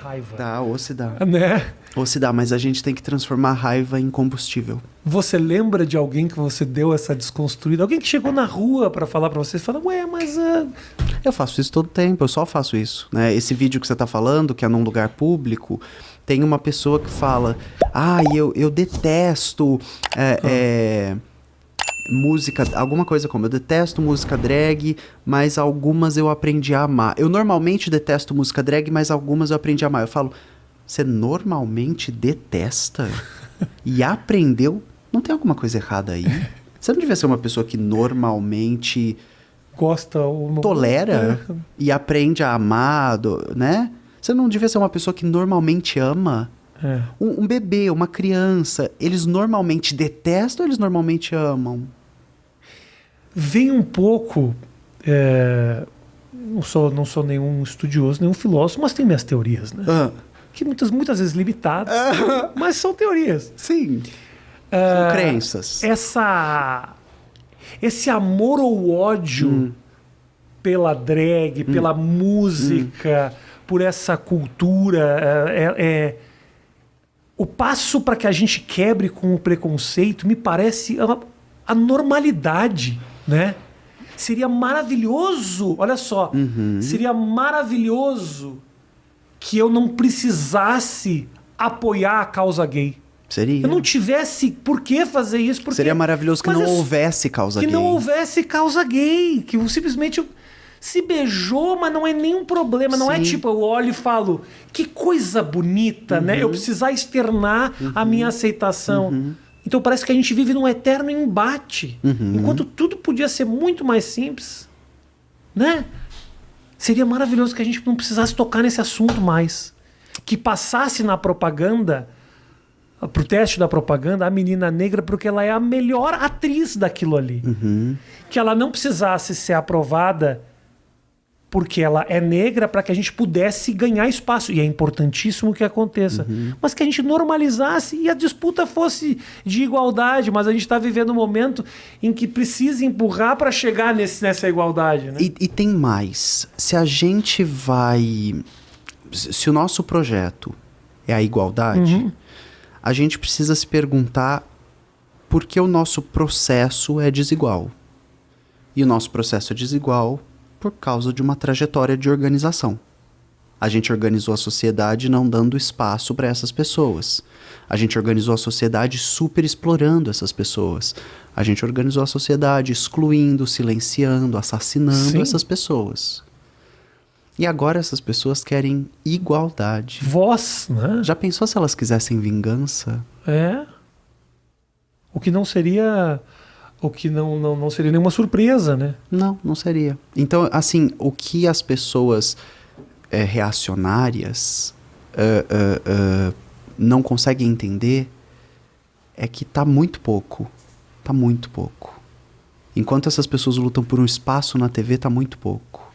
raiva. Dá, ou se dá. Né? Ou se dá, mas a gente tem que transformar a raiva em combustível. Você lembra de alguém que você deu essa desconstruída? Alguém que chegou na rua pra falar pra você e fala, ué, mas... Eu faço isso todo tempo, eu só faço isso, né? Esse vídeo que você tá falando, que é num lugar público, tem uma pessoa que fala, eu detesto música, alguma coisa como, eu detesto música drag, mas algumas eu aprendi a amar. Eu normalmente detesto música drag, mas algumas eu aprendi a amar. Eu falo, você normalmente detesta e aprendeu? Não tem alguma coisa errada aí? Você não devia ser uma pessoa que normalmente gosta ou não tolera e aprende a amar, né? Você não devia ser uma pessoa que normalmente ama? Um bebê, uma criança, eles normalmente detestam ou eles normalmente amam? Vem um pouco... Não sou nenhum estudioso, nenhum filósofo, mas tenho minhas teorias, né? Que muitas vezes limitadas, mas são teorias. Sim. São crenças. Esse amor ou ódio pela drag, pela música, por essa cultura, o passo para que a gente quebre com o preconceito me parece a normalidade, né? Seria maravilhoso, olha só, seria maravilhoso que eu não precisasse apoiar a causa gay. Seria. Eu não tivesse por que fazer isso. Porque, seria maravilhoso que não houvesse causa gay. Que não houvesse causa gay. Que eu simplesmente se beijou, mas não é nenhum problema. Não é tipo, eu olho e falo, que coisa bonita, né? Eu precisar externar a minha aceitação. Então parece que a gente vive num eterno embate. Enquanto tudo podia ser muito mais simples, né? Seria maravilhoso que a gente não precisasse tocar nesse assunto mais. Que passasse na propaganda, pro teste da propaganda, a menina negra, porque ela é a melhor atriz daquilo ali. Que ela não precisasse ser aprovada porque ela é negra, para que a gente pudesse ganhar espaço. E é importantíssimo que aconteça. Mas que a gente normalizasse e a disputa fosse de igualdade. Mas a gente está vivendo um momento em que precisa empurrar para chegar nessa igualdade. Né? E tem mais. Se a gente vai... Se o nosso projeto é a igualdade, a gente precisa se perguntar por que o nosso processo é desigual. E o nosso processo é desigual por causa de uma trajetória de organização. A gente organizou a sociedade não dando espaço para essas pessoas. A gente organizou a sociedade super explorando essas pessoas. A gente organizou a sociedade excluindo, silenciando, assassinando essas pessoas. E agora essas pessoas querem igualdade. Voz, né? Já pensou se elas quisessem vingança? O que não seria... O que não seria nenhuma surpresa, né? Não seria. Então, assim, o que as pessoas reacionárias não conseguem entender é que tá muito pouco. Tá muito pouco. Enquanto essas pessoas lutam por um espaço na TV, tá muito pouco.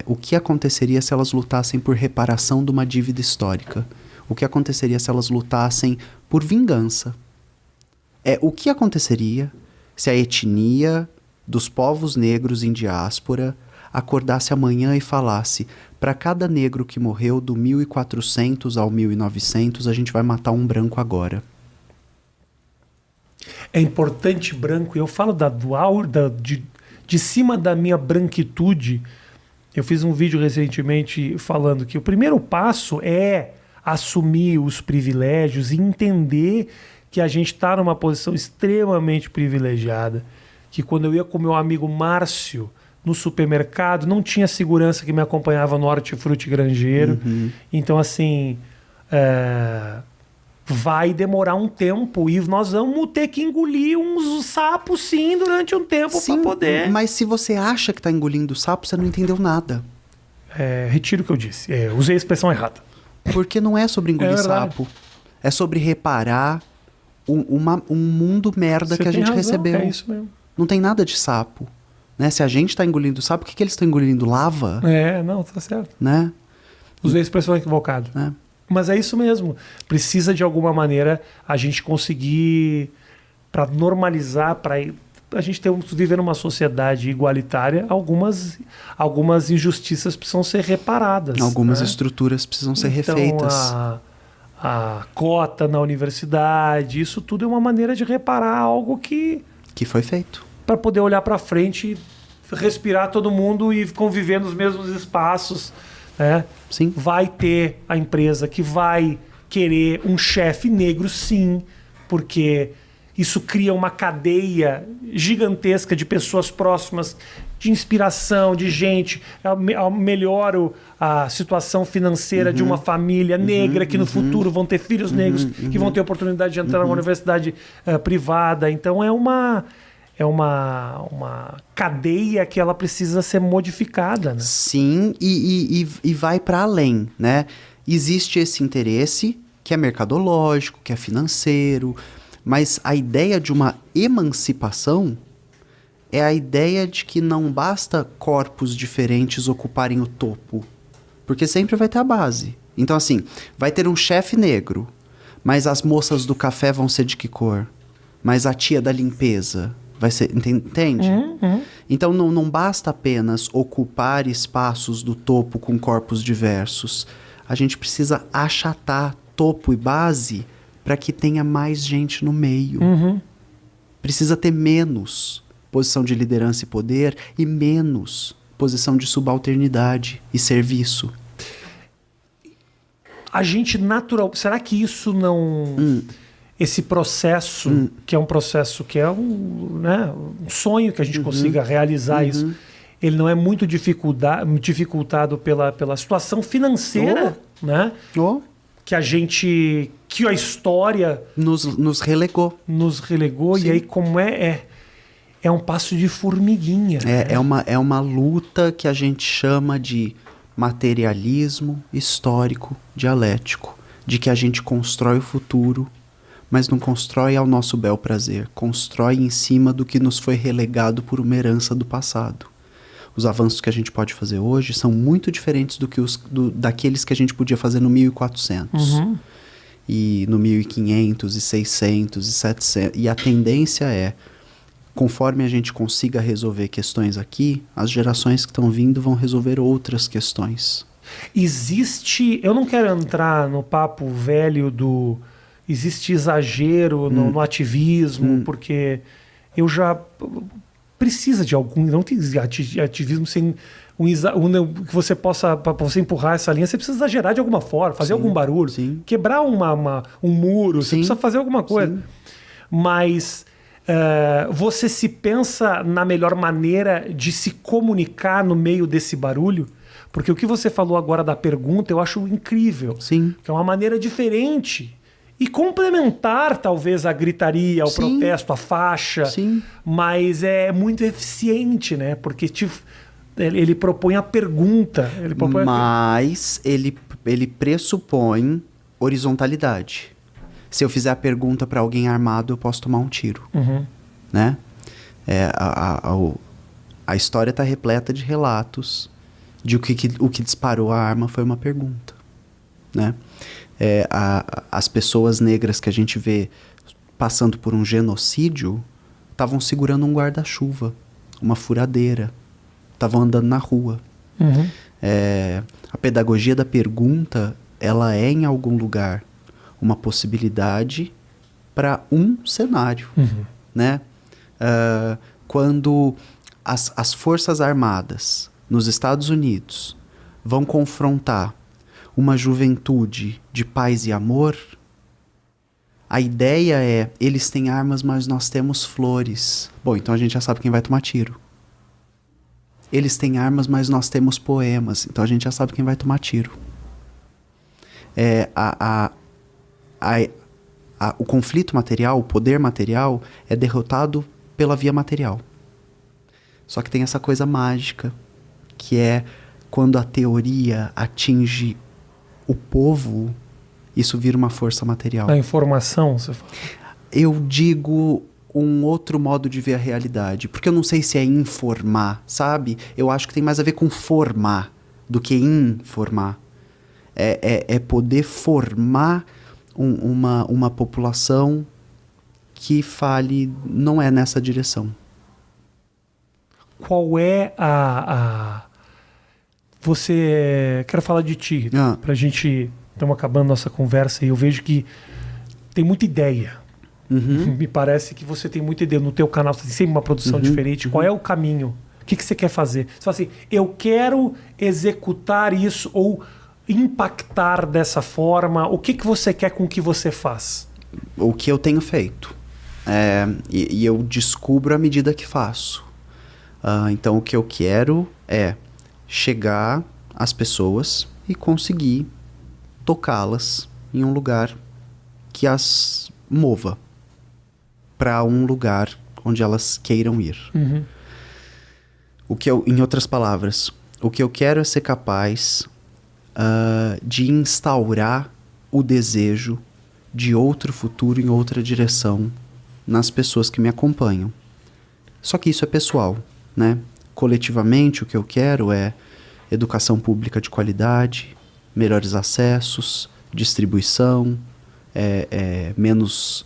O que aconteceria se elas lutassem por reparação de uma dívida histórica? O que aconteceria se elas lutassem por vingança? O que aconteceria se a etnia dos povos negros em diáspora acordasse amanhã e falasse: para cada negro que morreu do 1400 ao 1900, a gente vai matar um branco agora? É importante branco, eu falo de cima da minha branquitude. Eu fiz um vídeo recentemente falando que o primeiro passo é assumir os privilégios e entender que a gente está numa posição extremamente privilegiada, que quando eu ia com meu amigo Márcio no supermercado, não tinha segurança que me acompanhava no Hortifruti Grangeiro. Então, assim, vai demorar um tempo e nós vamos ter que engolir uns sapos, sim, durante um tempo para poder... Mas se você acha que está engolindo sapo, você não entendeu nada. Retiro o que eu disse. Usei a expressão errada. Porque não é sobre engolir sapo. É sobre reparar um mundo merda que a gente recebeu. É isso mesmo. Não tem nada de sapo. Né? Se a gente está engolindo sapo, o que eles estão engolindo? Lava? Não, tá certo. Né? Usei a expressão equivocada. Mas é isso mesmo. Precisa, de alguma maneira, a gente conseguir, para normalizar, para a gente viver numa sociedade igualitária, algumas injustiças precisam ser reparadas. Algumas né? estruturas precisam ser refeitas. A cota na universidade, isso tudo é uma maneira de reparar algo que foi feito. Para poder olhar para frente, respirar todo mundo e conviver nos mesmos espaços. Né? Sim. Vai ter a empresa que vai querer um chefe negro, sim, porque isso cria uma cadeia gigantesca de pessoas próximas, de inspiração, de gente. Melhora a situação financeira de uma família negra que no futuro vão ter filhos negros que vão ter oportunidade de entrar numa universidade privada. Então é uma cadeia que ela precisa ser modificada. Né? Sim, e vai para além, né? Existe esse interesse que é mercadológico, que é financeiro, mas a ideia de uma emancipação é a ideia de que não basta corpos diferentes ocuparem o topo, porque sempre vai ter a base. Então, assim, vai ter um chefe negro, mas as moças do café vão ser de que cor? Mas a tia da limpeza vai ser... Entende? Então, não basta apenas ocupar espaços do topo com corpos diversos. A gente precisa achatar topo e base para que tenha mais gente no meio. Precisa ter menos posição de liderança e poder e menos posição de subalternidade e serviço. A gente será que isso não... Esse processo, que é um processo que é um sonho que a gente consiga realizar isso, ele não é muito dificultado pela situação financeira, né? Que a história nos relegou. Sim. E aí como é um passo de formiguinha. É uma luta que a gente chama de materialismo histórico dialético, de que a gente constrói o futuro, mas não constrói ao nosso bel prazer, constrói em cima do que nos foi relegado por uma herança do passado. Os avanços que a gente pode fazer hoje são muito diferentes daqueles que a gente podia fazer no 1400. E no 1500, e 600, e 700. E a tendência é, conforme a gente consiga resolver questões aqui, as gerações que estão vindo vão resolver outras questões. Eu não quero entrar no papo velho existe exagero no ativismo, porque eu já... Precisa de algum... Não tem ativismo sem que você possa... Para você empurrar essa linha, você precisa exagerar de alguma forma, fazer algum barulho, quebrar um muro, você precisa fazer alguma coisa. Mas você se pensa na melhor maneira de se comunicar no meio desse barulho? Porque o que você falou agora da pergunta, eu acho incrível. Sim. Que é uma maneira diferente e complementar, talvez, a gritaria, o protesto, a faixa. Sim. Mas é muito eficiente, né? Porque ele propõe a pergunta. Mas ele pressupõe horizontalidade. Se eu fizer a pergunta para alguém armado, eu posso tomar um tiro. Né? A história está repleta de relatos de o que disparou a arma foi uma pergunta. Né? As pessoas negras que a gente vê passando por um genocídio estavam segurando um guarda-chuva, uma furadeira, estavam andando na rua. A pedagogia da pergunta, ela é em algum lugar uma possibilidade para um cenário. Né? Quando as Forças Armadas nos Estados Unidos vão confrontar uma juventude de paz e amor, a ideia é, eles têm armas, mas nós temos flores. Bom, então a gente já sabe quem vai tomar tiro. Eles têm armas, mas nós temos poemas. Então a gente já sabe quem vai tomar tiro. O conflito material, o poder material, é derrotado pela via material. Só que tem essa coisa mágica, que é quando a teoria atinge o povo, isso vira uma força material. A informação, você fala? Eu digo um outro modo de ver a realidade, porque eu não sei se é informar, sabe? Eu acho que tem mais a ver com formar do que informar. É poder formar uma população que fale, não é nessa direção. qual é você... Quero falar de ti, pra gente... Estamos acabando nossa conversa e eu vejo que tem muita ideia. Me parece que você tem muita ideia. No teu canal você tem sempre uma produção diferente. Qual é o caminho? O que você quer fazer? Você fala assim, eu quero executar isso ou impactar dessa forma. O que você quer com o que você faz? O que eu tenho feito. E eu descubro à medida que faço. Então o que eu quero é chegar às pessoas e conseguir tocá-las em um lugar que as mova para um lugar onde elas queiram ir. Em outras palavras, o que eu quero é ser capaz de instaurar o desejo de outro futuro em outra direção nas pessoas que me acompanham. Só que isso é pessoal, né? Coletivamente, o que eu quero é educação pública de qualidade, melhores acessos, distribuição, menos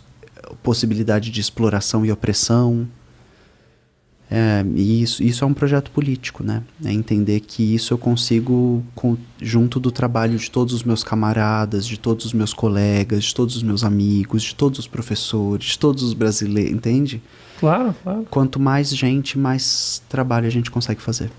possibilidade de exploração e opressão. E isso é um projeto político, né? É entender que isso eu consigo, junto do trabalho de todos os meus camaradas, de todos os meus colegas, de todos os meus amigos, de todos os professores, de todos os brasileiros, entende? Claro, claro. Quanto mais gente, mais trabalho a gente consegue fazer.